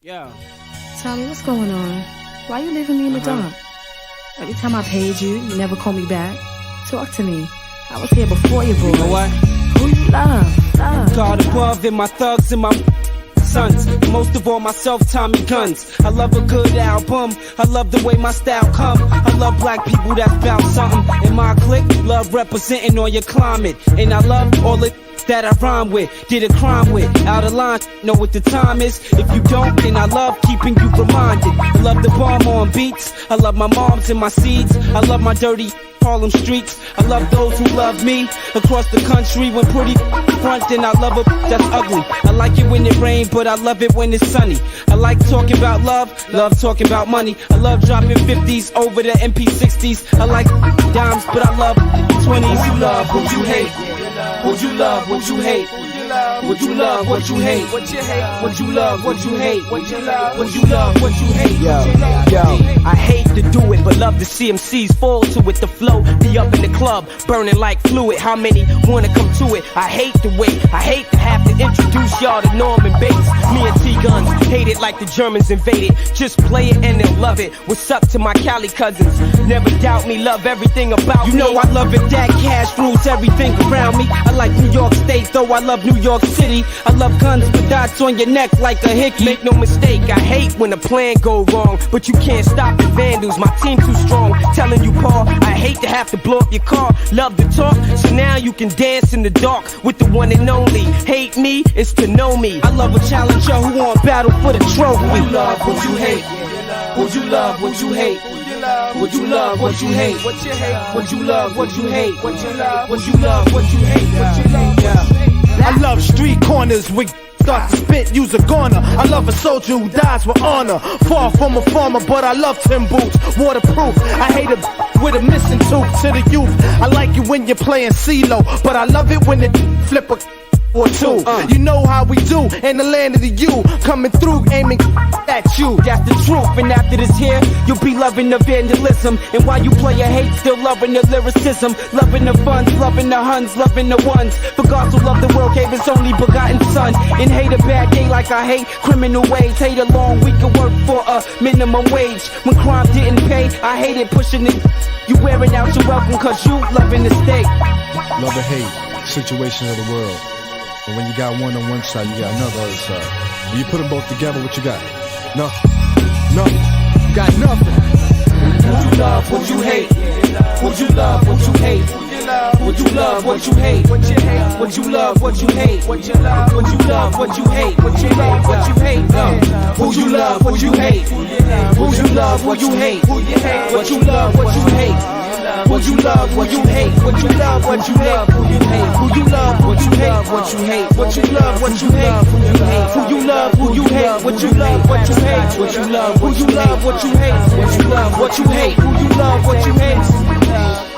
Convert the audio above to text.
Yeah. Tommy, what's going on? Why you leaving me in the dark? Every time I paid you, you never call me back. Talk to me. I was here before you, boy. You know what? Who you love? God above and my thugs and my sons. Most of all myself, Tommy Guns. I love a good album. I love the way my style come. I love black people that's about something. In my clique, love representing on your climate. And I love all the that I rhyme with, did a crime with, out of line, know what the time is. If you don't, then I love keeping you reminded. I love the bomb on beats. I love my moms and my seeds. I love my dirty Harlem streets. I love those who love me across the country. When pretty front, then I love a that's ugly. I like it when it rains, but I love it when it's sunny. I like talking about love talking about money. I love dropping 50s over the MP60s. I like dimes, but I love 20s. Who you love, who you hate? What you love, what you hate? What you love, what you hate? What you hate? What you love, what you hate? What you love, what you love, what you hate? Yo, I hate to do it, but love to see MCs fall to it. The flow be up in the club, burning like fluid. How many wanna come to it? I hate to wait. I hate to have to introduce y'all to Norman Bates. Me and T-Guns hate it like the Germans invaded. Just play it and they'll love it. What's up to my Cali cousins? Never doubt me, love everything about me. You know I love it, that cash rules everything around me. I like New York State, though I love New York City. I love guns with dots on your neck like a hickey. Make no mistake, I hate when a plan go wrong, but you can't stop the vandals. My team too strong. Telling you, Paul, I hate to have to blow up your car. Love to talk, so now you can dance in the dark with the one and only. Hate me is to know me. I love a challenger who want battle for the trophy. What you love, what you hate? What you love, what you hate? What you love, what you hate? What you hate? What you love, what you hate? What you love, what you love, what you hate? What you love, I love street corners with start to spit, use a goner. I love a soldier who dies with honor. Far from a farmer, but I love Tim boots, waterproof. I hate a with a missing tooth to the youth. I like it when you're playing CeeLo, but I love it when it flip a or two. You know how we do in the land of the U. Coming through, aiming at you. that's the truth, and after this here, you'll be loving the vandalism. And while you play your hate, still loving the lyricism. Loving the funds, loving the huns, loving the ones. For God so loved the world, gave his only begotten son. And hate a bad day like I hate criminal ways. Hate a long week of work for a minimum wage. When crime didn't pay, I hated pushing it. You wearing out your welcome cause you loving the state. Love and hate, situations of the world. But when you got one on one side, you got another other side. When you put them both together, what you got? Nothing. Nothing. You got nothing. What you love, what you hate? What you love, what you hate? What you love, what you hate? What you hate? What you love, what you hate? What you love, what you love, what you hate? What you love, what you hate? Who you love, what you hate? Who you love, what you hate? What you love, what you hate? What you love, what you hate? What you love, what you hate? Who you hate? Who you love, what you hate? What you hate? What you love, what you hate? Who you hate? Who you love, who you hate? What you love, what you hate? What you love, who you love, what you hate? What you love, what you hate? Who you love, what you hate?